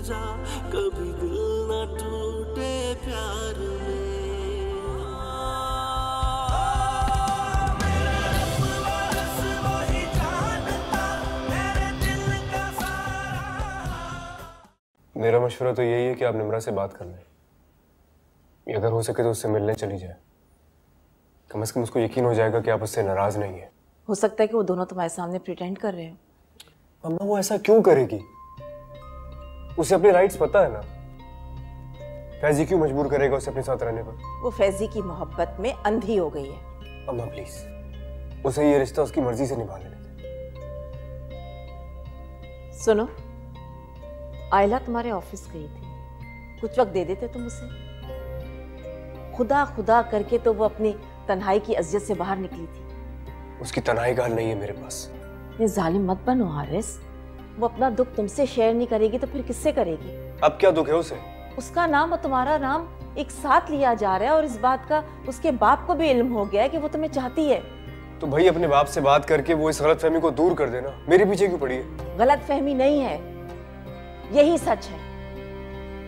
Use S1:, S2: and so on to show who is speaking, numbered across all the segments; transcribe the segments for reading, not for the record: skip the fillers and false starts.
S1: जा, कभी दिल न टूटे प्यार में।
S2: मेरा मशवरा तो यही है कि आप निम्रा से बात कर लें। अगर हो सके तो उससे मिलने चली जाए। कम से कम उसको यकीन हो जाएगा कि आप उससे नाराज नहीं है।
S3: हो सकता है कि वो दोनों तुम्हारे सामने प्रिटेंड कर रहे हो।
S2: अम्मा वो ऐसा क्यों करेगी? उसे अपने राइट्स पता है ना। फैजी क्यों मजबूर करेगा उसे अपने साथ रहने पर?
S3: वो फैजी की मोहब्बत में अंधी हो गई है।
S2: अम्मा प्लीज, उसे ये रिश्ता उसकी मर्जी से निभा लेने दे।
S3: सुनो, आयला तुम्हारे ऑफिस गई थी, कुछ वक्त दे देते तुम उसे। खुदा खुदा करके तो वो अपनी तन्हाई की अजियत से बाहर निकली थी।
S2: उसकी तन्हाई का हल नहीं है मेरे पास।
S3: ये जालिम मत बनो हारिस। वो अपना दुख तुमसे शेयर नहीं करेगी तो फिर किससे करेगी?
S2: अब क्या दुख है उसे?
S3: उसका नाम और तुम्हारा नाम एक साथ लिया जा रहा है और इस बात का उसके बाप को भी इल्म हो गया है कि वो तुम्हें चाहती है।
S2: तो भाई अपने बाप से बात करके वो इस गलतफहमी को दूर कर देना। मेरे पीछे क्यों पड़ी है?
S3: गलतफहमी नहीं है, यही सच है।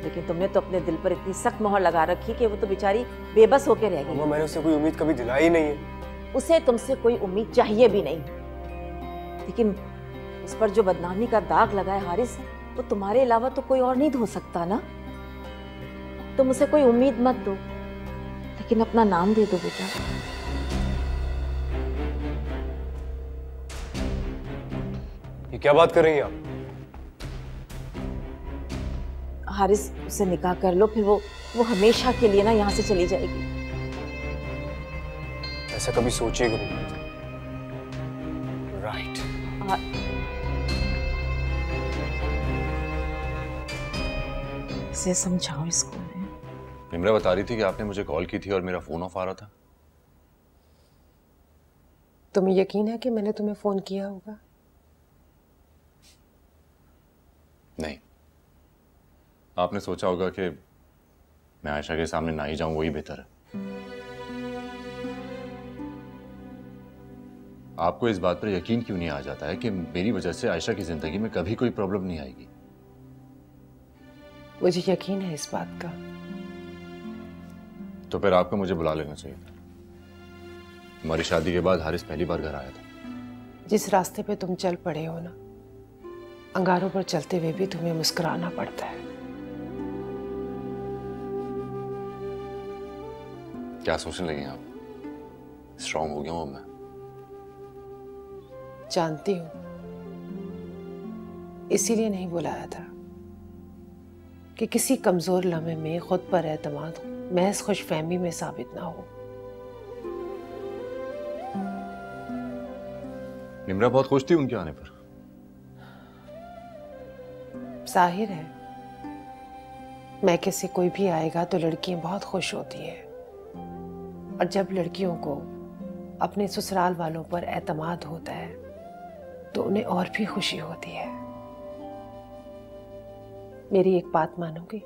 S3: लेकिन तुमने तो अपने दिल पर इतनी सख्त मोहर लगा रखी कि वो तो बेचारी बेबस होकर रह गई।
S2: मैंने उसे कोई उम्मीद कभी दिलाई ही नहीं है।
S3: उसे तुमसे कोई उम्मीद चाहिए भी नहीं। लेकिन उस पर जो बदनामी का दाग लगा है हारिस, वो तुम्हारे अलावा तो कोई और नहीं धो सकता ना। तुम उसे कोई उम्मीद मत दो, लेकिन अपना नाम दे दो बेटा।
S2: ये क्या बात कर रही हैं आप?
S3: हारिस, उसे निकाह कर लो, फिर वो हमेशा के लिए ना यहाँ से चली जाएगी।
S2: ऐसा कभी सोचिएगा नहीं। राइट।
S3: इसे समझाओ इसको।
S4: निम्रा बता रही थी कि आपने मुझे कॉल की थी और मेरा फोन ऑफ आ रहा था।
S5: तुम्हें यकीन है कि मैंने तुम्हें फोन किया होगा?
S4: नहीं, आपने सोचा होगा कि मैं आयशा के सामने ना ही जाऊं, वही बेहतर है। आपको इस बात पर यकीन क्यों नहीं आ जाता है कि मेरी वजह से आयशा की जिंदगी में कभी कोई प्रॉब्लम नहीं आएगी?
S5: मुझे यकीन है इस बात का।
S4: तो फिर आपको मुझे बुला लेना चाहिए था। हमारी शादी के बाद हारिस पहली बार घर आया था।
S5: जिस रास्ते पे तुम चल पड़े हो ना, अंगारों पर चलते हुए भी तुम्हें मुस्कुराना पड़ता है।
S4: क्या सोचने लगे आप? स्ट्रांग हो गया हूं मैं।
S5: जानती हूं, इसीलिए नहीं बुलाया था कि किसी कमजोर लम्हे में खुद पर एतमाद महज खुशफहमी में साबित ना हो।
S4: निम्रा बहुत खुश थी उनके आने पर।
S5: जाहिर है, मैके से कोई भी आएगा तो लड़कियां बहुत खुश होती हैं, और जब लड़कियों को अपने ससुराल वालों पर एतमाद होता है तो उन्हें और भी खुशी होती है। मेरी एक बात मानोगे?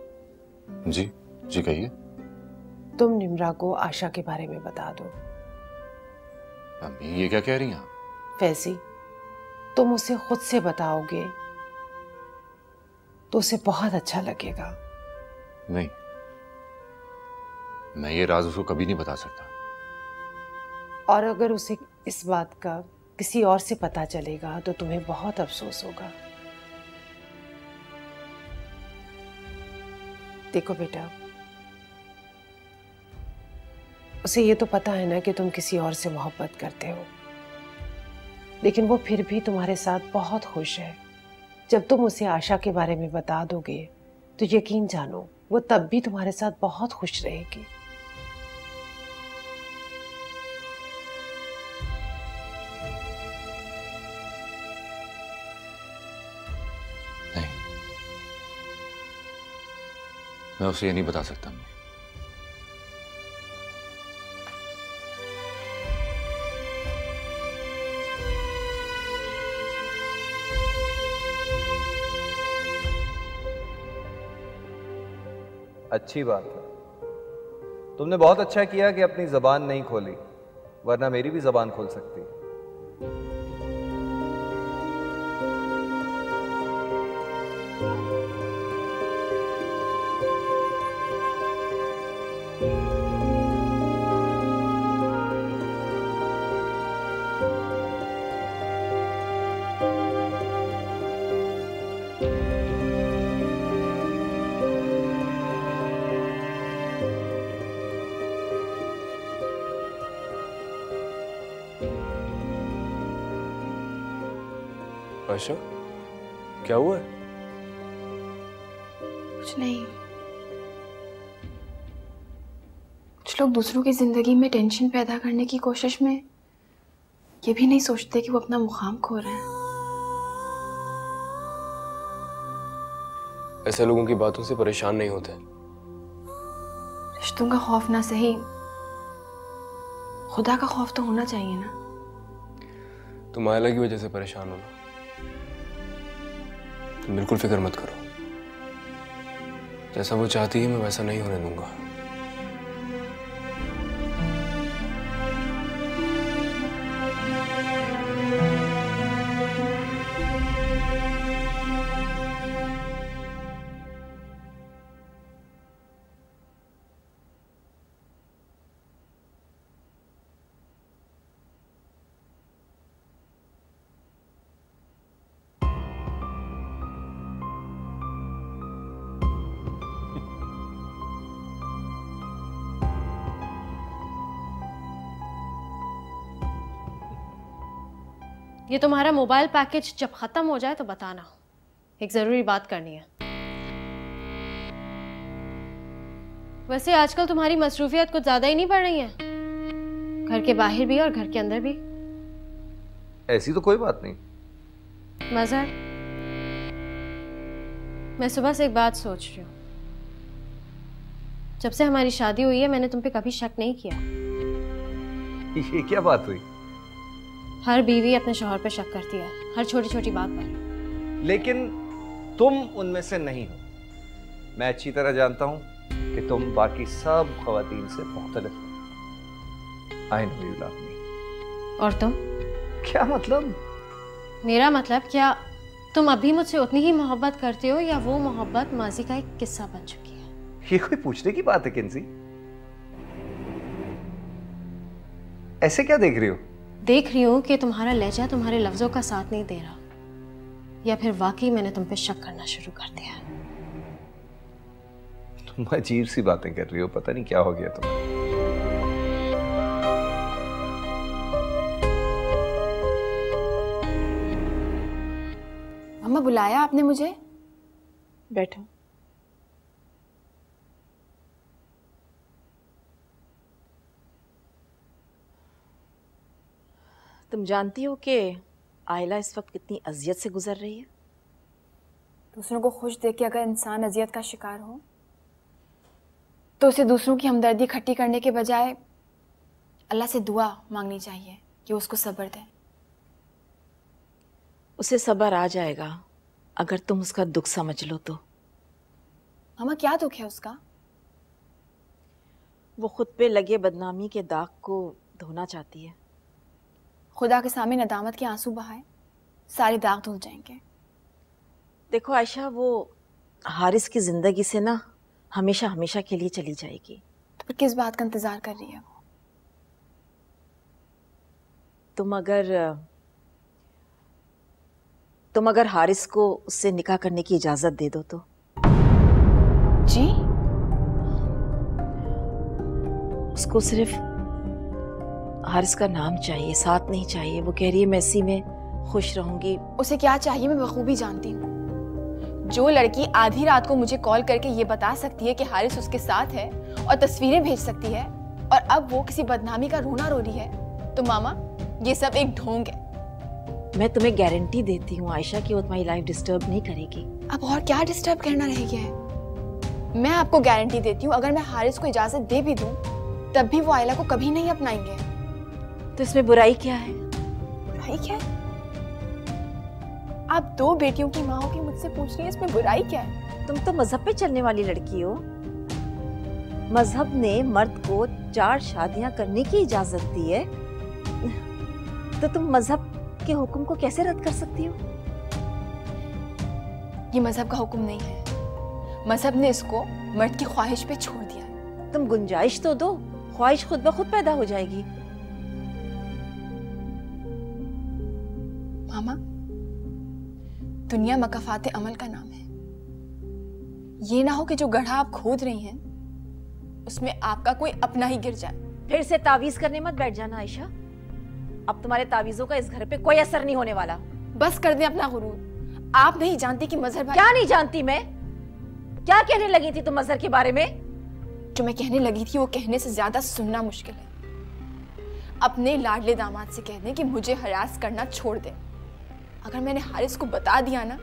S4: जी जी कहिए।
S5: तुम निम्रा को आशा के बारे में बता दो।
S4: अम्मी ये क्या कह रही हैं आप?
S5: फैजी, तुम उसे खुद से बताओगे तो उसे बहुत अच्छा लगेगा।
S4: नहीं, मैं ये राज उसको कभी नहीं बता सकता।
S5: और अगर उसे इस बात का किसी और से पता चलेगा तो तुम्हें बहुत अफसोस होगा। देखो बेटा, उसे ये तो पता है ना कि तुम किसी और से मोहब्बत करते हो, लेकिन वो फिर भी तुम्हारे साथ बहुत खुश है। जब तुम उसे आशा के बारे में बता दोगे तो यकीन जानो वो तब भी तुम्हारे साथ बहुत खुश रहेगी।
S4: नहीं, मैं उसे ये नहीं बता सकता।
S6: अच्छी बात है, तुमने बहुत अच्छा किया कि अपनी जबान नहीं खोली, वरना मेरी भी जबान खोल सकती।
S2: आयशा, क्या हुआ है?
S7: कुछ नहीं। कुछ लोग दूसरों की जिंदगी में टेंशन पैदा करने की कोशिश में ये भी नहीं सोचते कि वो अपना मुकाम खो रहे हैं।
S2: ऐसे लोगों की बातों से परेशान नहीं होते।
S7: रिश्तों का खौफ ना सही, खुदा का खौफ तो होना चाहिए ना।
S2: तुम आयला की वजह से परेशान हो ना, तुम बिल्कुल फिक्र मत करो। जैसा वो चाहती है मैं वैसा नहीं होने दूंगा।
S8: ये तुम्हारा मोबाइल पैकेज जब खत्म हो जाए तो बताना, एक जरूरी बात करनी है। वैसे आजकल तुम्हारी मसरूफियत कुछ ज्यादा ही नहीं बढ़ रही है, घर के बाहर भी और घर के अंदर भी।
S6: ऐसी तो कोई बात नहीं।
S8: मजहर, मैं सुबह से एक बात सोच रही हूँ। जब से हमारी शादी हुई है मैंने तुम पे कभी शक नहीं किया।
S6: ये क्या बात हुई?
S8: हर बीवी अपने शौहर पे शक करती है, हर छोटी छोटी बात पर।
S6: लेकिन तुम उनमें से नहीं हो। मैं अच्छी तरह जानता हूं कि तुम बाकी सब खवातीन से मुख्तलिफ हो। I know you love me।
S8: और तुम?
S6: क्या मतलब?
S8: मेरा मतलब, क्या तुम अभी मुझसे उतनी ही मोहब्बत करते हो या वो मोहब्बत माजी का एक किस्सा बन चुकी है?
S6: ये कोई पूछने की बात है किंसी? ऐसे क्या देख रही हो?
S8: देख रही हूँ कि तुम्हारा लहजा तुम्हारे लफ्जों का साथ नहीं दे रहा, या फिर वाकई मैंने तुम पे शक करना शुरू कर दिया है।
S6: तुम अजीब सी बातें कर रही हो, पता नहीं क्या हो गया तुम्हें।
S7: मम्मा, बुलाया आपने मुझे?
S3: बैठो। तुम जानती हो कि आयला इस वक्त कितनी अजियत से गुजर रही है?
S7: दूसरों को खुश देख के अगर इंसान अजियत का शिकार हो तो उसे दूसरों की हमदर्दी इकट्ठी करने के बजाय अल्लाह से दुआ मांगनी चाहिए कि उसको सब्र दे।
S3: उसे सब्र आ जाएगा अगर तुम उसका दुख समझ लो तो।
S7: मामा, क्या दुख है उसका?
S3: वो खुद पे लगे बदनामी के दाग को धोना चाहती है।
S7: खुदा के सामने नदामत के आंसू बहाए, सारे दाग धुल जाएंगे।
S3: देखो आयशा, वो हारिस की जिंदगी से ना हमेशा हमेशा के लिए चली जाएगी।
S7: तो फिर किस बात का इंतजार कर रही है वो?
S3: तुम अगर हारिस को उससे निकाह करने की इजाजत दे दो तो।
S7: जी?
S3: उसको सिर्फ हारिस का नाम चाहिए, साथ नहीं चाहिए। वो कह रही है मैं इसी में खुश रहूंगी।
S7: उसे क्या चाहिए मैं बखूबी जानती हूँ। जो लड़की आधी रात को मुझे कॉल करके ये बता सकती है कि हारिस उसके साथ है और तस्वीरें भेज सकती है, और अब वो किसी बदनामी का रोना रो रही है, तो मामा ये सब एक ढोंग है।
S3: मैं तुम्हें गारंटी देती हूँ आयशा कि वो तुम्हारी लाइफ डिस्टर्ब नहीं करेगी।
S7: अब और क्या डिस्टर्ब करना रह गया है? मैं आपको गारंटी देती हूँ अगर मैं हारिस को इजाजत दे भी दूँ तब भी वो आयला को कभी नहीं अपनाएंगे।
S3: तो इसमें बुराई क्या है?
S7: बुराई क्या है? आप दो बेटियों की माँ हो के मुझसे पूछ रही है इसमें बुराई क्या है?
S3: तुम तो मजहब पे चलने वाली लड़की हो। मजहब ने मर्द को 4 शादियां करने की इजाजत दी है, तो तुम मजहब के हुक्म को कैसे रद्द कर सकती हो?
S7: ये मजहब का हुक्म नहीं है, मजहब ने इसको मर्द की ख्वाहिश पे छोड़ दिया है।
S3: तुम गुंजाइश तो दो, ख्वाहिश खुद ब खुद पैदा हो जाएगी।
S7: मामा, दुनिया मकाफात अमल का नाम है। ये ना हो कि जो गड्ढा आप खोद रही हैं उसमें आपका कोई अपना ही गिर जाए।
S3: फिर से तावीज करने मत बैठ जाना आयशा। अब तुम्हारे तावीजों का इस घर पे कोई असर नहीं होने वाला।
S7: बस कर दें अपना गुरूर। आप नहीं जानती कि मजहर भाई।
S3: क्या नहीं जानती मैं? क्या कहने लगी थी तुम मजहर के बारे में?
S7: जो मैं कहने लगी थी वो कहने से ज्यादा सुनना मुश्किल है। अपने लाडले दामाद से कह दें कि मुझे हरास करना छोड़ दे। अगर मैंने हारिस को बता दिया ना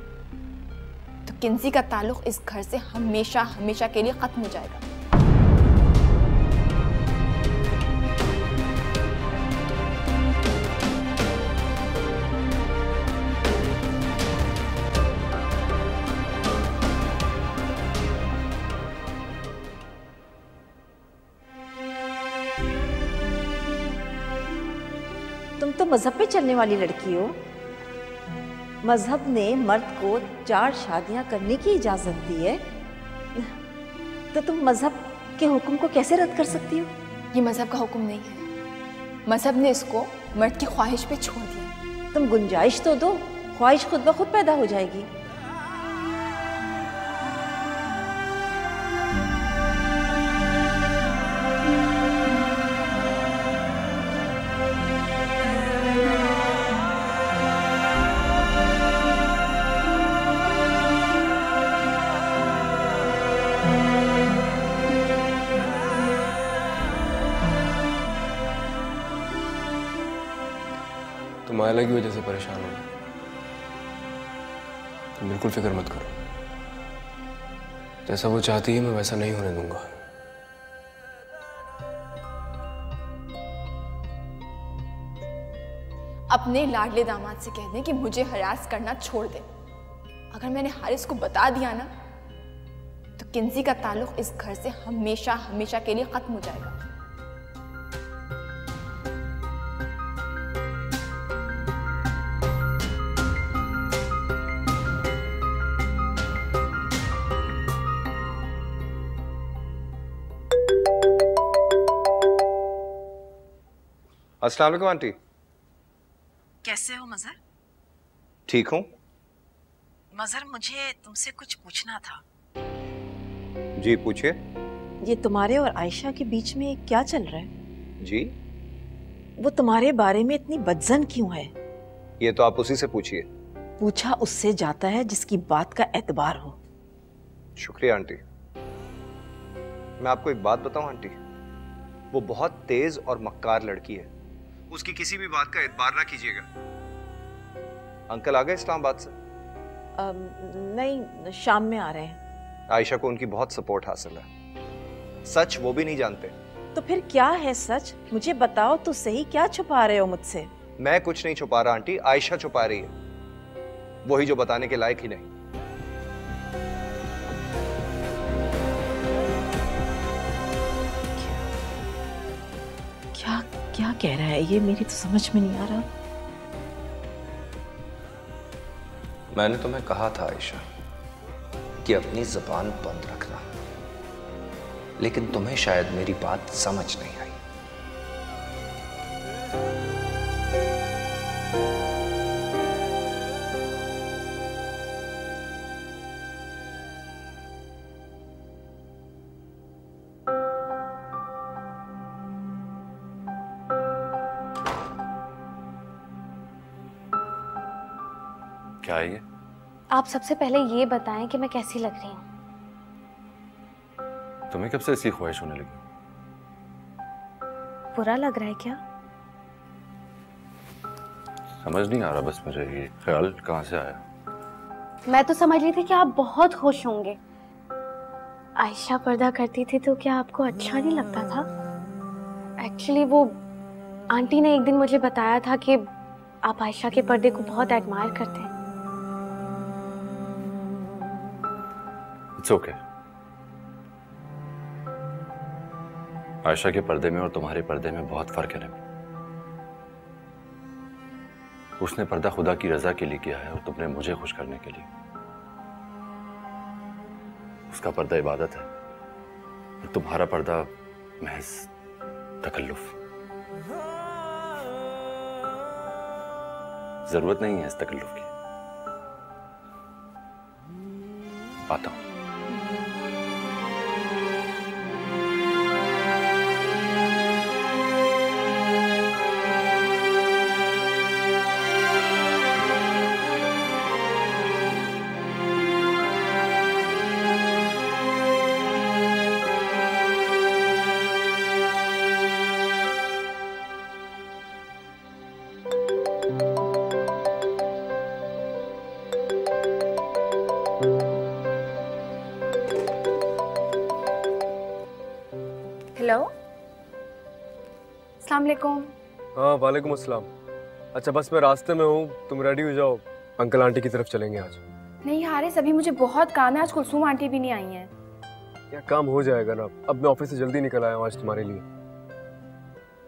S7: तो किंजी का ताल्लुक इस घर से हमेशा हमेशा के लिए खत्म हो जाएगा।
S3: तुम तो मजहब पे चलने वाली लड़की हो। मजहब ने मर्द को 4 शादियां करने की इजाजत दी है, तो तुम मजहब के हुक्म को कैसे रद्द कर सकती हो?
S7: ये मजहब का हुक्म नहीं है, मजहब ने इसको मर्द की ख्वाहिश पे छोड़ दिया।
S3: तुम गुंजाइश तो दो, ख्वाहिश खुद ब खुद पैदा हो जाएगी।
S2: तुम आयला की वजह से परेशान हो, तुम बिल्कुल फिक्र मत करो। जैसा वो चाहती है मैं वैसा नहीं होने दूंगा।
S7: अपने लाडले दामाद से कह दें कि मुझे हरास करना छोड़ दे। अगर मैंने हारिस को बता दिया ना तो किंजी का ताल्लुक इस घर से हमेशा हमेशा के लिए खत्म हो जाएगा।
S6: अस्सलाम वालेकुम आंटी।
S9: कैसे हो मजहर?
S6: ठीक हूँ।
S9: मजहर, मुझे तुमसे कुछ पूछना था।
S6: जी पूछिए।
S3: ये तुम्हारे और आयशा के बीच में क्या चल रहा है?
S6: जी
S3: वो तुम्हारे बारे में इतनी बदजन क्यों है?
S6: ये तो आप उसी से पूछिए।
S3: पूछा उससे जाता है जिसकी बात का एतबार हो।
S6: शुक्रिया आंटी। मैं आपको एक बात बताऊं आंटी, वो बहुत तेज और मक्कार लड़की है। उसकी किसी भी बात का एतबार ना कीजिएगा। अंकल आ गए इस्लामाबाद से?
S3: नहीं, शाम में आ रहे हैं।
S6: आयशा को उनकी बहुत सपोर्ट हासिल है। सच वो भी नहीं जानते।
S3: तो फिर क्या है सच? मुझे बताओ तो सही, क्या छुपा रहे हो मुझसे?
S6: मैं कुछ नहीं छुपा रहा आंटी, आयशा छुपा रही है। वही जो बताने के लायक ही नहीं।
S3: क्या क्या कह रहा है ये? मेरी तो समझ में नहीं आ रहा।
S6: मैंने तुम्हें कहा था आयशा कि अपनी जुबान बंद रखना, लेकिन तुम्हें शायद मेरी बात समझ नहीं आई।
S4: क्या है ये?
S8: आप सबसे पहले ये बताएं कि मैं कैसी लग रही हूँ।
S4: तुम्हें कब से ऐसी ख्वाहिश होने लगी?
S8: बुरा लग रहा है क्या?
S4: समझ नहीं आ रहा बस मुझे, ये ख्याल कहाँ से आया?
S8: मैं तो समझ रही थी कि आप बहुत खुश होंगे। आयशा पर्दा करती थी तो क्या आपको अच्छा नहीं लगता था? एक्चुअली वो आंटी ने एक दिन मुझे बताया था कि आप आयशा के पर्दे को बहुत एडमायर करते हैं।
S4: It's okay. आयशा के पर्दे में और तुम्हारे पर्दे में बहुत फर्क है नबी। उसने पर्दा खुदा की रजा के लिए किया है और तुमने मुझे खुश करने के लिए। उसका पर्दा इबादत है और तुम्हारा पर्दा महज तकल्लुफ। जरूरत नहीं है इस तकल्लुफ की। आता हूं।
S7: हेलो, अस्सलाम वालेकुम।
S2: हाँ वालेकुम अस्सलाम। अच्छा बस मैं रास्ते में हूँ, तुम रेडी हो जाओ, अंकल आंटी की तरफ चलेंगे आज।
S7: नहीं हारिस, अभी मुझे बहुत काम है, आज कुलसूम आंटी भी नहीं आई हैं।
S2: क्या काम हो जाएगा ना, अब मैं ऑफिस से जल्दी निकल आया हूँ आज तुम्हारे लिए।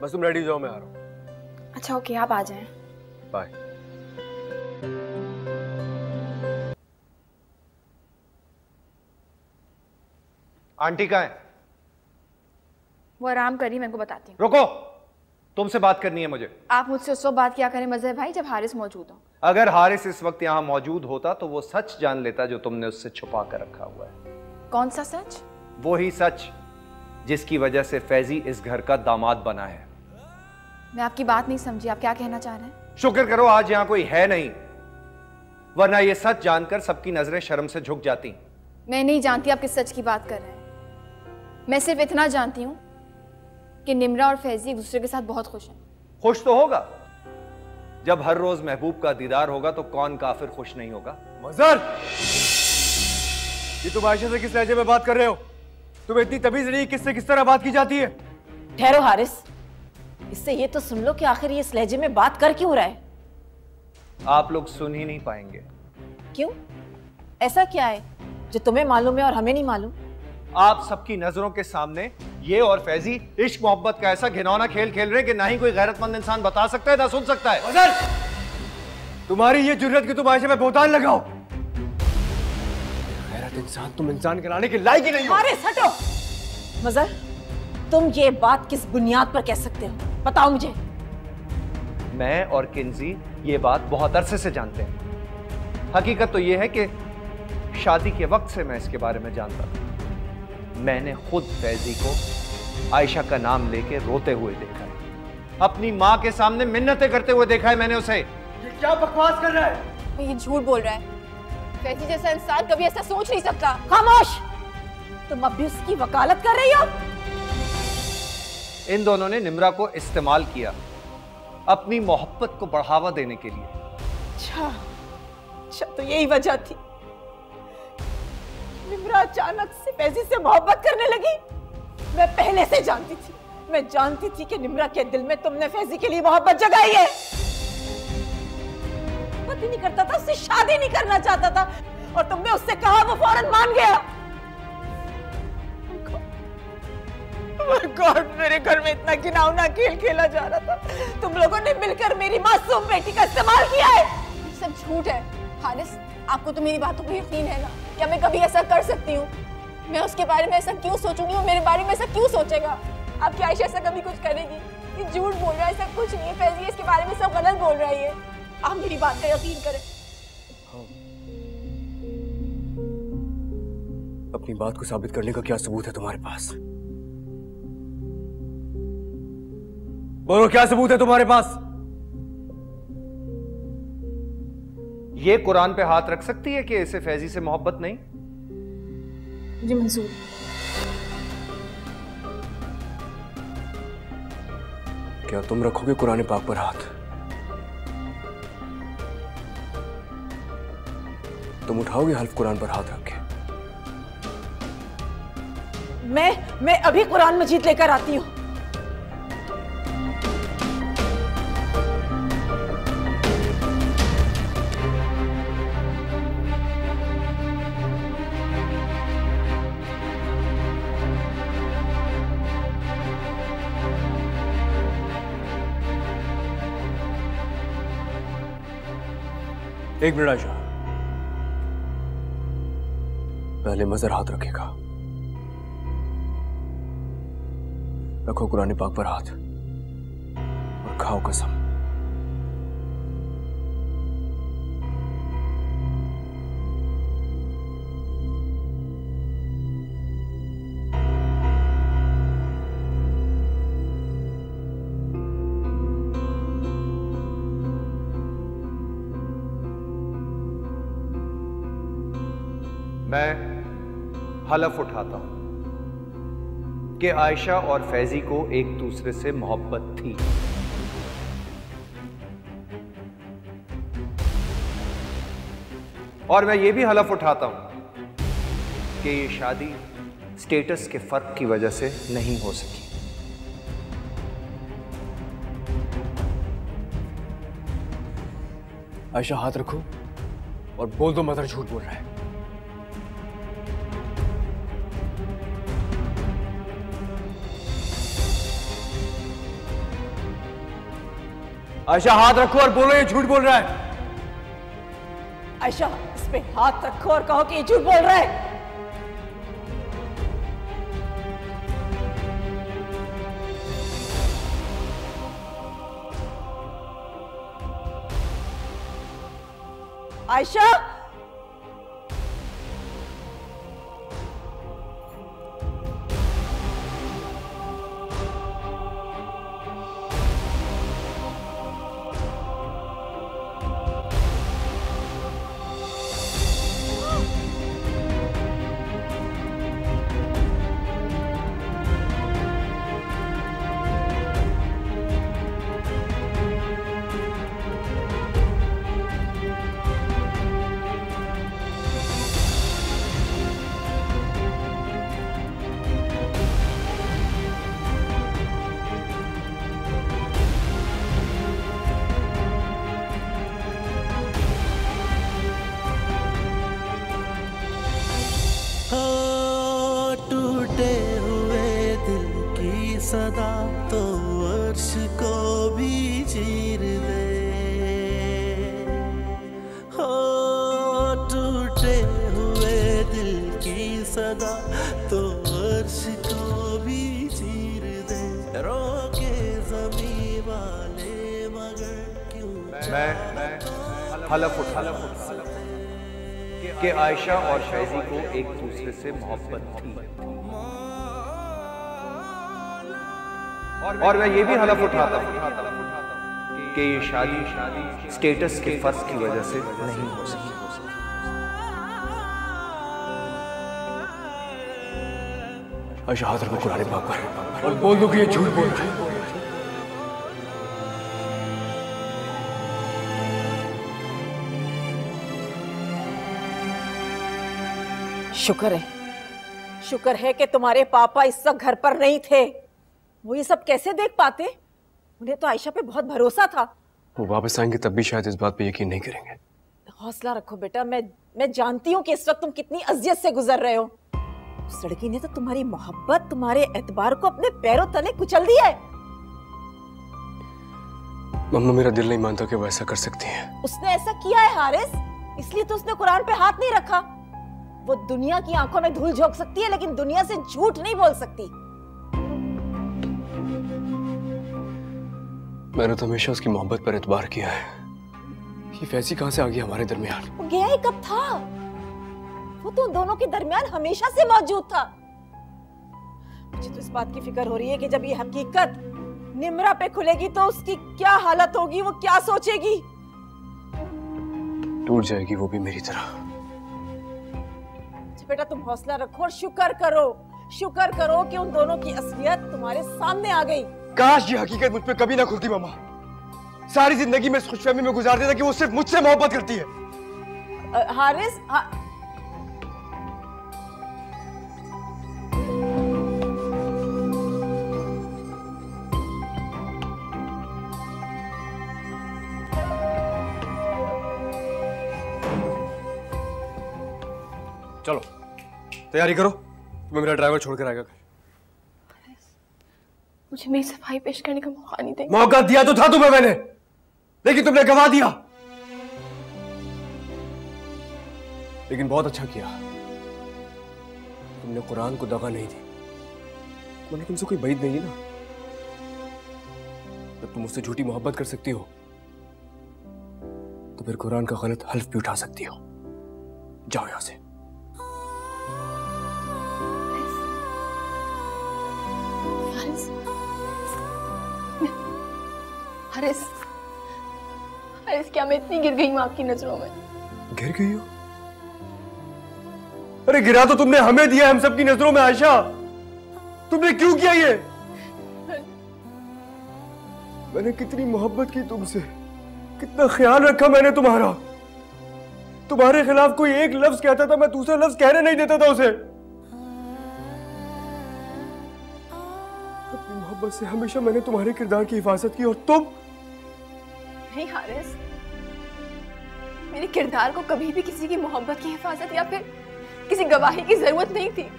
S2: बस तुम रेडी हो जाओ, मैं आ रहा हूँ।
S7: अच्छा ओके, आप आ जाएं।
S2: बाय।
S6: आंटी कहाँ है?
S7: वो आराम करिए, मैं उनको बताती हूँ।
S6: रुको, तुमसे बात करनी है मुझे।
S7: आप मुझसे उस वक्त बात किया करें मजहर भाई, जब हारिस मौजूद हो।
S6: अगर हारिस इस वक्त यहाँ मौजूद होता तो वो सच जान लेता जो तुमने उससे छुपा कर रखा हुआ है।
S7: कौन सा सच?
S6: वो ही सच जिसकी वजह से फैजी इस घर का दामाद बना है।
S7: मैं आपकी बात नहीं समझी, आप क्या कहना चाह रहे हैं?
S6: शुक्र करो आज यहाँ कोई है नहीं, वरना ये सच जानकर सबकी नजरें शर्म से झुक जाती।
S7: मैं नहीं जानती आप किस सच की बात कर रहे हैं। मैं सिर्फ इतना जानती हूँ कि निम्रा और फैजी एक दूसरे के साथ बहुत खुश हैं।
S6: खुश तो होगा, जब हर रोज महबूब का दीदार होगा तो कौन काफिर खुश नहीं होगा।
S2: मजहर, ये तुम आयशा से किस लहजे में बात कर रहे हो? तुम्हें इतनी तमीज नहीं, किससे किस तरह बात की जाती है?
S3: ठहरो हारिस, इससे ये तो सुन लो कि आखिर ये इस लहजे में बात कर क्यों रहा है?
S6: आप लोग सुन ही नहीं पाएंगे।
S3: क्यों? ऐसा क्या है जो तुम्हें मालूम है और हमें नहीं मालूम?
S6: आप सबकी नजरों के सामने ये और फैजी इश्क मोहब्बत का ऐसा घिनौना खेल खेल रहे हैं कि ना ही कोई गैरतमंद इंसान बता सकता है ना सुन सकता है।
S2: मजहर, तुम्हारी ये जुर्रत कि तुम आयशा पे बोहतान लगाओ। गैरत इंसान, तुम इंसान कहलाने के लायक ही नहीं हो।
S3: हारिस हटो। मजहर, तुम ये बात किस बुनियाद पर कह सकते हो? बताओ मुझे।
S6: मैं और किंजी ये बात बहुत अरसे से जानते हैं। हकीकत तो ये है कि शादी के वक्त से मैं इसके बारे में जानता था। मैंने खुद फैजी को आयशा का नाम लेके रोते हुए देखा है, अपनी माँ के सामने मिन्नतें करते हुए देखा है मैंने उसे।
S2: ये क्या बकवास कर रहा है?
S7: ये झूठ बोल रहा है। फैजी जैसा इंसान कभी ऐसा सोच नहीं सकता।
S3: खामोश, तुम अब भी उसकी वकालत कर रही हो?
S6: इन दोनों ने निम्रा को इस्तेमाल किया अपनी मोहब्बत को बढ़ावा देने के लिए।
S3: अच्छा तो यही वजह थी निम्रा अचानक से फैजी से मोहब्बत करने लगी। मैं पहले से जानती थी, मैं जानती थी कि निम्रा के दिल में तुमने फैजी के लिए मोहब्बत जगाई है। पता नहीं करता था, उससे शादी नहीं करना चाहता था और तुमने उससे कहा, वो फौरन मान गया। गॉड, मेरे घर में इतना घिनौना खेल खेला जा रहा था, तुम लोगों ने मिलकर मेरी मासूम बेटी का इस्तेमाल किया है।
S7: सब झूठ है। हारिस, आपको तो मेरी बातों पर यकीन है ना? क्या मैं कभी ऐसा कर सकती हूँ? मैं उसके बारे में ऐसा क्यों सोचूंगी, वो मेरे बारे में ऐसा क्यों सोचेगा? आपकी आयशा ऐसा कभी कुछ करेगी? ये झूठ बोल रहा है, ऐसा कुछ नहीं है। फैजी इसके बारे में सब गलत बोल रहा है ये। आप मेरी बात का यकीन करें।
S2: अपनी बात को साबित करने का क्या सबूत है तुम्हारे पास? बोलो, क्या सबूत है तुम्हारे पास?
S6: ये कुरान पे हाथ रख सकती है कि इसे फैजी से मोहब्बत नहीं?
S7: जी मंजूर।
S2: क्या तुम रखोगे कुरान पाक पर हाथ? तुम उठाओगे हल्फ कुरान पर हाथ रख के?
S3: मैं अभी कुरान मजीद लेकर आती हूँ।
S2: एक मिनट आयशा, पहले मजहर हाथ रखेगा। रखो कुरान पाक पर हाथ और खाओ कसम।
S6: मैं हलफ उठाता हूं कि आयशा और फैजी को एक दूसरे से मोहब्बत थी। और मैं ये भी हलफ उठाता हूं कि ये शादी स्टेटस के फर्क की वजह से नहीं हो सकी।
S2: आयशा हाथ रखो और बोल दो मदर झूठ बोल रहा है। आयशा हाथ रखो और बोलो ये झूठ बोल रहा है।
S3: आयशा इस पे हाथ रखो और कहो कि ये झूठ बोल रहा है। आयशा
S1: टूटे हुए दिल की सदा तो अर्श को भी चीर दे। हो टूटे हुए दिल की सदा तो अर्श को भी चीर दे। रोके ज़मीं वाले मगर क्यों
S6: मैं हलफ उठाता हूं कि आयशा और फैजी को एक दूसरे से मोहब्बत थी। और मैं ये भी हलफ उठाता हूं कि ये शादी स्टेटस के फर्क की वजह से नहीं हो सकी।
S2: आयशा हाथ रखो कुरान पाक पर और बोल दो कि ये झूठ बोल रहा है।
S3: शुक्र है कि तुम्हारे पापा इस वक्त घर पर नहीं थे। वो ये सब कैसे देख पाते? उन्हें तो आयशा पे बहुत भरोसा था।
S2: वो वापस आएंगे तब भी शायद इस बात पे यकीन नहीं करेंगे।
S3: हौसला रखो बेटा। मैं जानती हूँ कि इस वक्त तुम कितनी अजियत से गुजर रहे हो। उस लड़की ने तो तुम्हारी मोहब्बत, तुम्हारे एतबार को अपने पैरों तले कुचल दिया है।
S2: मम्मा मेरा दिल नहीं मानता कि वो ऐसा कर सकती है।
S3: उसने ऐसा किया है हारिस, इसलिए तो उसने कुरान पे हाथ नहीं रखा। वो दुनिया की आंखों में धूल झोंक सकती है लेकिन दुनिया से झूठ नहीं बोल सकती।
S2: मैंने तो हमेशा उसकी मोहब्बत पर एतबार किया है। ये फैजी कहां से आ गई हमारे दरमियान?
S3: वो गया ही कब था? वो तो उन दोनों के दरमियान हमेशा से मौजूद था। मुझे तो इस बात की फिक्र हो रही है कि जब ये हकीकत निम्रा पे खुलेगी तो उसकी क्या हालत होगी, वो क्या सोचेगी।
S2: टूट जाएगी वो भी मेरी तरह।
S3: बेटा तुम हौसला रखो और शुक्र करो कि उन दोनों की असलियत तुम्हारे सामने आ गई।
S2: काश ये हकीकत मुझ पे कभी ना खुलती मम्मा। सारी जिंदगी में इस खुशफहमी में गुजार देता कि वो सिर्फ मुझसे मोहब्बत करती है।
S3: हारिस
S2: चलो तैयारी करो, तुम्हें मेरा ड्राइवर छोड़कर आएगा।
S7: मुझे मेरी सफाई पेश करने का मौका नहीं देंगे।
S2: मौका दिया तो था तुम्हें मैंने, लेकिन तुमने गवा दिया। लेकिन बहुत अच्छा किया, तुमने कुरान को दगा नहीं दी। मैंने तुमसे कोई बैद नहीं है ना। जब तुम मुझसे झूठी मोहब्बत कर सकती हो तो फिर कुरान का गलत हल्फ भी उठा सकती हो। जाओ यहां से।
S7: हारिस, क्या मैं इतनी गिर गई हूँ आपकी नजरों में?
S2: गिर गई हो? अरे गिरा तो तुमने हमें दिया, हम सबकी नजरों में। आयशा तुमने क्यों किया ये? मैंने कितनी मोहब्बत की तुमसे, कितना ख्याल रखा मैंने तुम्हारा। तुम्हारे खिलाफ कोई एक लफ्ज कहता था, मैं दूसरा लफ्ज कहने नहीं देता था उसे। अपनी मोहब्बत से हमेशा मैंने तुम्हारे किरदार की हिफाजत की, और तुम?
S7: नहीं हारिस, मेरे किरदार को कभी भी किसी की मोहब्बत की हिफाजत या फिर किसी गवाही की जरूरत नहीं थी।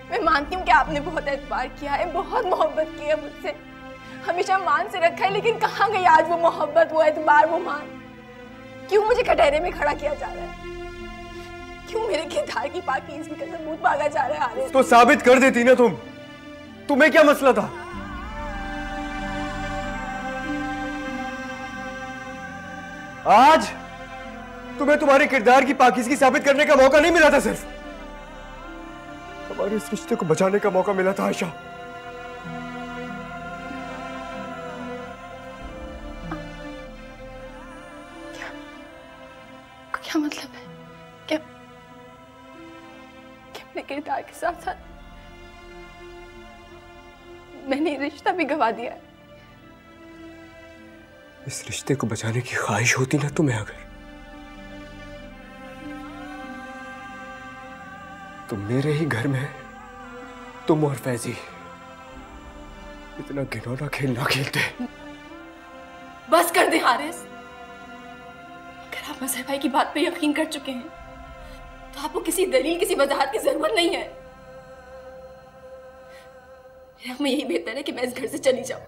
S7: मैं मानती हूँ कि आपने बहुत एतबार किया है, बहुत मोहब्बत की है मुझसे, हमेशा मान से रखा है, लेकिन कहाँ गई आज वो मोहब्बत, वो एतबार, वो मान? क्यों मुझे कटहरे में खड़ा किया जा रहा है? क्यों मेरे किरदार की पाकीज़गी का सबूत मांगा जा रहा है हारिस?
S2: तो साबित कर देती ना तुम। तुम्हें क्या मसला था? आज तुम्हें तुम्हारे किरदार की पाकीज़गी साबित करने का मौका नहीं मिला था, सिर्फ हमारे इस रिश्ते को बचाने का मौका मिला था आयशा।
S7: क्या मतलब है? क्या अपने किरदार के साथ साथ मैंने रिश्ता भी गवा दिया है?
S2: इस रिश्ते को बचाने की ख्वाहिश होती ना तुम्हें अगर, तो मेरे ही घर में तुम और फैजी इतना घिनौना खेल ना खेलते।
S7: बस कर दे हारिस। अगर आप मजहर भाई की बात पे यकीन कर चुके हैं तो आपको किसी दलील, किसी वजाहत की जरूरत नहीं है। मैं यही बेहतर है कि मैं इस घर से चली जाऊं।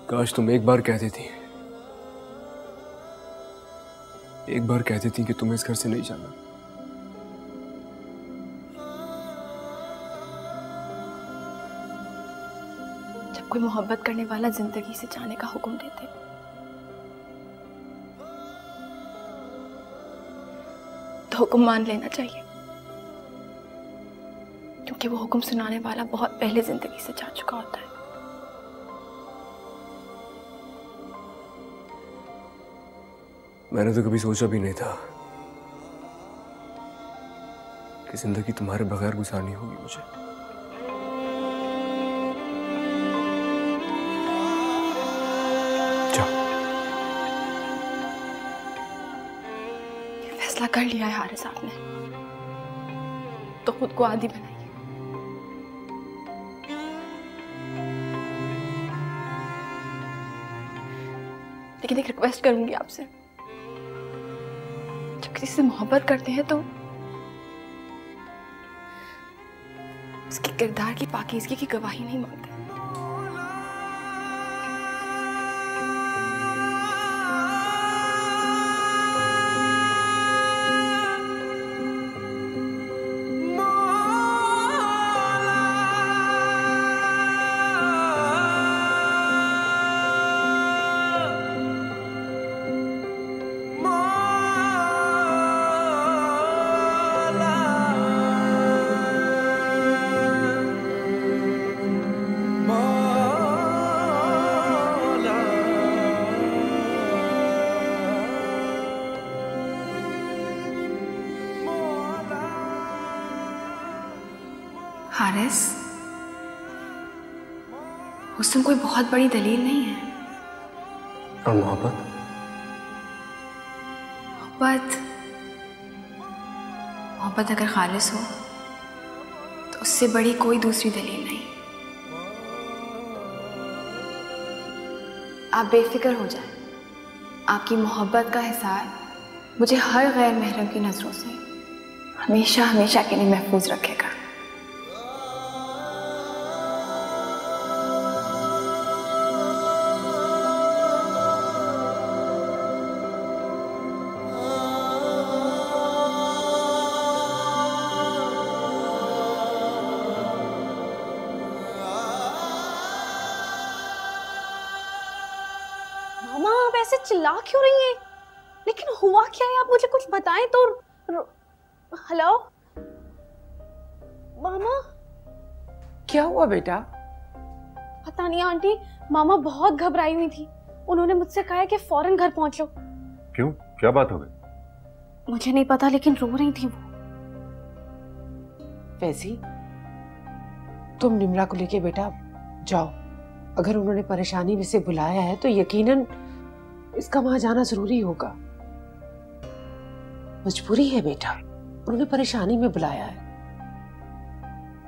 S2: काश तुम एक बार कह देती, एक बार कह देती कि तुम्हें इस घर से नहीं जाना।
S7: जब कोई मोहब्बत करने वाला जिंदगी से जाने का हुक्म देते तो हुक्म मान लेना चाहिए, क्योंकि वो हुक्म सुनाने वाला बहुत पहले जिंदगी से जा चुका होता है।
S2: मैंने तो कभी सोचा भी नहीं था कि जिंदगी तुम्हारे बगैर गुजारनी होगी मुझे। जाओ।
S7: फैसला कर लिया है हारिस आपने, तो खुद को आदी बनाइए। लेकिन एक रिक्वेस्ट करूंगी आपसे, जब किसी से मोहब्बत करते हैं तो उसके किरदार की पाकीज़गी की गवाही नहीं मांगते। हारिस, हुस्न कोई बहुत बड़ी दलील नहीं है।
S2: और मोहब्बत?
S7: मोहब्बत अगर खालिस हो तो उससे बड़ी कोई दूसरी दलील नहीं। आप बेफिक्र हो जाएं, आपकी मोहब्बत का हिसार मुझे हर गैर महरम की नजरों से हमेशा हमेशा के लिए महफूज रखेगा।
S8: ऐसे चिल्ला क्यों रही हैं? लेकिन हुआ क्या है, आप मुझे कुछ बताएं तो। हेलो मामा।
S5: क्या हुआ बेटा?
S8: पता नहीं आंटी, मामा बहुत घबराई हुई थी। उन्होंने मुझसे कहा है कि फौरन घर पहुंच लो।
S4: क्यों, क्या बात हो गई?
S8: मुझे नहीं पता, लेकिन रो रही थी वो।
S5: वैसी तुम निम्रा को लेके बेटा जाओ। अगर उन्होंने परेशानी में से बुलाया है तो यकीनन इसका वहां जाना जरूरी होगा। मजबूरी है बेटा, उन्होंने परेशानी में बुलाया है।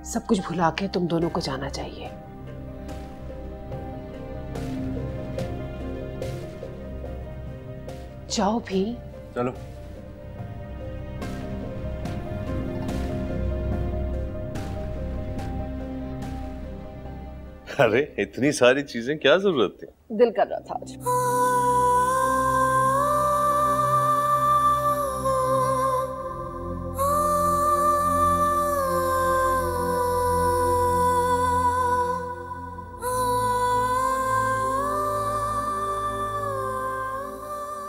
S5: सब कुछ भुला के तुम दोनों को जाना चाहिए। जाओ भी।
S2: चलो।
S10: अरे इतनी सारी चीजें क्या जरूरत थी?
S9: दिल कर रहा था आज।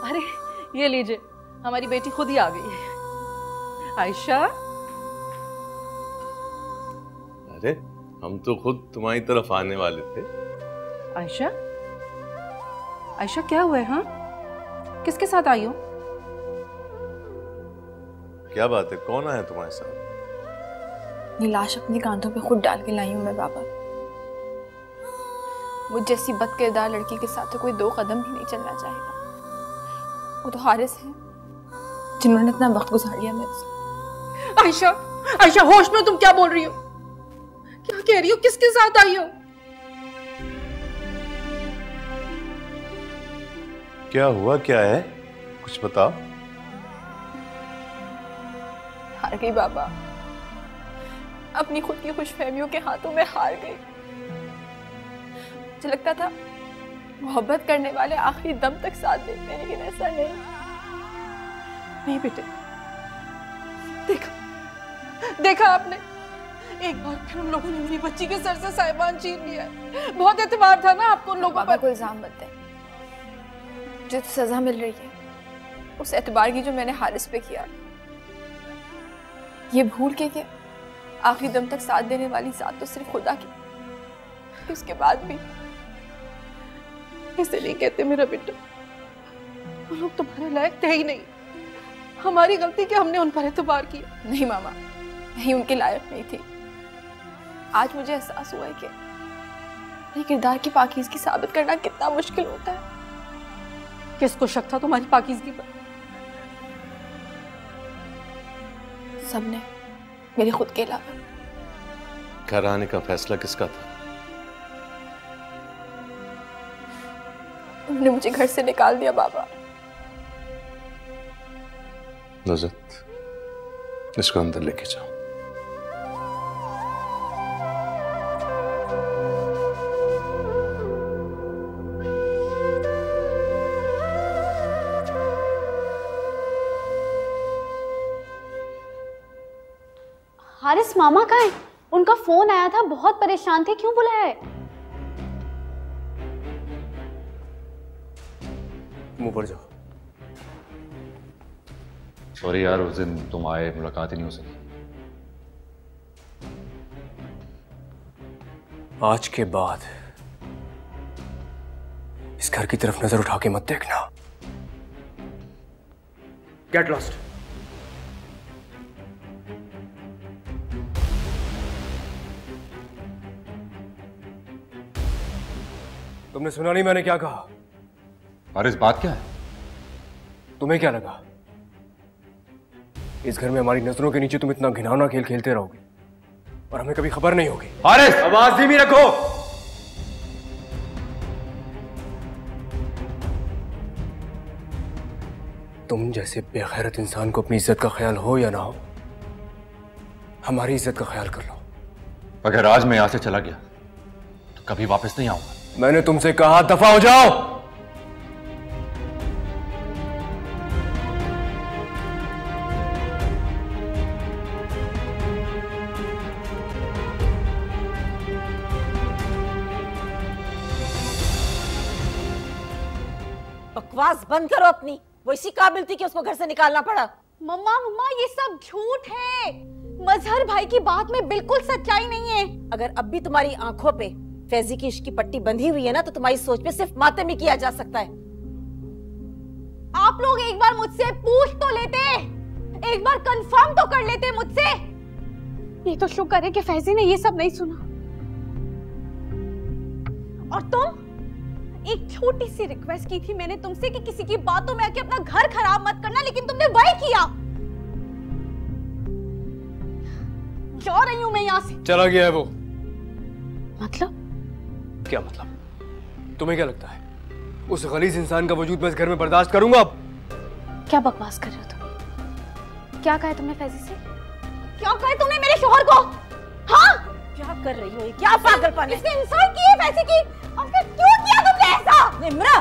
S9: अरे ये लीजिए, हमारी बेटी खुद ही आ गई है। आयशा।
S10: अरे हम तो खुद तुम्हारी तरफ आने वाले थे।
S9: आयशा, आयशा क्या हुआ है? हाँ, किसके साथ आई हो?
S10: क्या बात है, कौन आया तुम्हारे साथ?
S7: ये लाश अपने कांधों पे खुद डाल के लाई हूं मैं बाबा। मुझ जैसी बदकिरदार लड़की के साथ तो कोई 2 कदम भी नहीं चलना चाहेगा। वो तो हारिस है जिन्होंने इतना वक्त गुजार लिया मेरे से।
S9: आयशा, आयशा होश में, तुम क्या बोल रही हो? क्या कह रही हो? किसके साथ आई हो?
S10: क्या हुआ, क्या है, कुछ बताओ।
S7: हार गई बाबा, अपनी खुद की खुशफहमियों के हाथों में हार गई। मुझे लगता था मोहब्बत करने वाले आखिरी दम तक साथ देते हैं, लेकिन ऐसा नहीं
S9: बेटे। देखा, देखा आपने, एक बार फिर उन लोगों ने मेरी बच्ची के सर से साहिबान छीन लिया है। बहुत एतबार था ना आपको उन लोगों पर।
S7: कोई इल्जाम मत दें। जो सजा मिल रही है उस एतबार की जो मैंने हारिस पे किया, ये भूल के कि आखिरी दम तक साथ देने वाली जात तो सिर्फ खुदा की। उसके बाद भी
S9: ऐसे नहीं कहते मेरा बेटा, वो लोग तुम्हारे लायक थे ही नहीं। हमारी गलती कि हमने उन पर एतबार किया।
S7: नहीं मामा, नहीं उनके लायक नहीं थी। आज मुझे एहसास हुआ है कि अपने किरदार की पाकीज़गी साबित करना कितना मुश्किल होता है।
S9: किसको शक था तुम्हारी पाकीज़गी पर?
S7: सबने, मेरे खुद के अलावा।
S10: घर आने का फैसला किसका था?
S7: उन्होंने मुझे घर से निकाल दिया बाबा।
S10: नुज़त, इसको अंदर लेके जाओ।
S8: हारिस मामा कहाँ है? उनका फोन आया था, बहुत परेशान थे, क्यों बुलाया है?
S2: मुंह पर जाओ।
S4: सॉरी यार, उस दिन तुम आए, मुलाकात ही नहीं हो सकी।
S2: आज के बाद इस घर की तरफ नजर उठा के मत देखना। Get lost. तुमने सुना नहीं मैंने क्या कहा?
S4: हारिस, बात क्या है?
S2: तुम्हें क्या लगा इस घर में हमारी नजरों के नीचे तुम इतना घिनौना खेल खेलते रहोगे और हमें कभी खबर नहीं होगी?
S4: हारिस,
S2: आवाज धीमी रखो। तुम जैसे बेगैरत इंसान को अपनी इज्जत का ख्याल हो या ना हो, हमारी इज्जत का ख्याल कर लो।
S4: अगर आज मैं यहां से चला गया तो कभी वापस नहीं आऊंगा।
S2: मैंने तुमसे कहा दफा हो जाओ।
S3: बकवास बंद करो अपनी। वो इसी काबिल थी कि उसको घर से निकालना पड़ा।
S8: मम्मा मम्मा, ये सब झूठ है। मजहर भाई की बात में बिल्कुल सच्चाई नहीं है।
S3: अगर अब भी तुम्हारी आंखों पे फैजी की इश्क की पट्टी बंधी हुई है ना, तो तुम्हारी सोच पे सिर्फ मातम ही किया जा सकता है।
S8: आप लोग एक बार मुझसे पूछ तो लेते, एक बार कंफर्म तो कर लेते मुझसे। ये तो शुक्र है कि फैजी ने ये सब नहीं सुना। और तुम, एक छोटी सी रिक्वेस्ट की थी मैंने तुमसे कि किसी की बातों में आके अपना घर खराब मत करना, लेकिन तुमने वही किया। जा रही हूं मैं यहाँ से।
S2: चला गया है वो।
S8: मतलब?
S2: क्या मतलब? तुम्हें क्या लगता है उस गलीज इंसान का वजूद मैं इस घर में बर्दाश्त करूंगा? अब
S8: क्या बकवास कर रहे हो तुम? क्या कहा तुमने फैजी से? क्या कहा तुमने मेरे शोहर को? हाँ?
S3: क्या कर रही हो? क्या पागलपन है?
S8: इसने इंसल्ट की है फैजी की, और फिर क्यों किया तुमने ऐसा?
S3: निम्रा,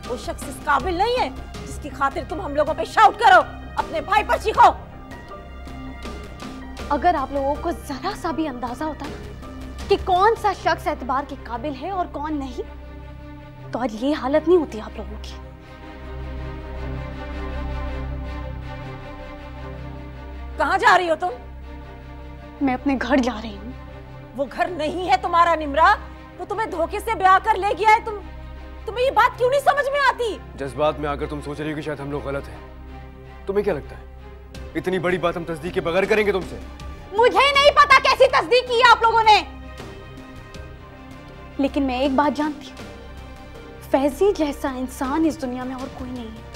S3: वो शख्स इस काबिल नहीं है जिसकी खातिर तुम हम लोगों पे शाउट करो, अपने भाई पर चीखो।
S8: अगर आप लोगों को जरा सा भी अंदाजा होता ना कि कौन सा शख्स एतबार के काबिल है और कौन नहीं, तो आज ये हालत नहीं होती आप लोगों की।
S3: कहाँ जा रही हो तुम?
S8: मैं अपने घर जा रही हूँ।
S3: वो घर नहीं है तुम्हारा निम्रा, वो तुम्हें धोखे से ब्याह कर ले गया है। तुम्हें ये बात क्यों नहीं समझ में आती?
S2: जज्बात में आकर तुम सोच रही हो कि शायद हम लोग गलत हैं। तुम्हें क्या लगता है इतनी बड़ी बात हम तस्दीक के बगैर करेंगे तुमसे?
S8: मुझे नहीं पता कैसी तस्दीक की आप लोगों ने, लेकिन मैं एक बात जानती हूँ, फैजी जैसा इंसान इस दुनिया में और कोई नहीं है।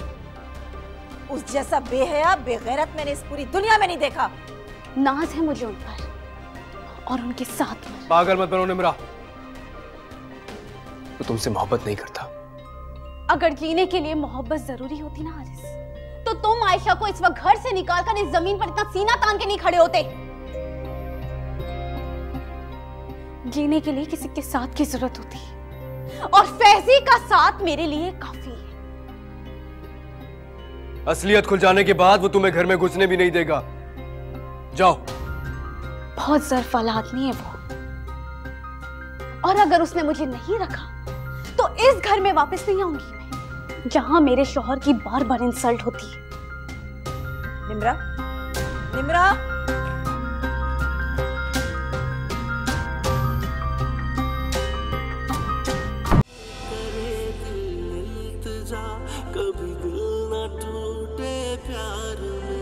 S3: उस जैसा बेहया बेगैरत मैंने इस पूरी दुनिया में नहीं देखा।
S8: नाज है मुझे उन पर और उनके साथ में।
S2: पागल मत बनो निम्रा, वो तुमसे मोहब्बत नहीं करता।
S8: अगर जीने के लिए मोहब्बत जरूरी होती ना हारिस, तो तुम आयशा को इस वक्त घर से निकालकर इस जमीन पर इतना सीना तान के नहीं खड़े होते। जीने के लिए किसी के साथ की जरूरत होती है, और फैजी का साथ मेरे लिए काफी है।
S2: असलियत खुल जाने के बाद वो तुम्हें घर में घुसने भी नहीं देगा। जाओ।
S8: बहुत ज़र्फ वाला आदमी है वो, और अगर उसने मुझे नहीं रखा तो इस घर में वापस नहीं आऊंगी मैं, जहां मेरे शौहर की बार बार इंसल्ट होती है।
S3: निम्रा, निम्रा,
S1: कभी दिल न टूटे प्यार में।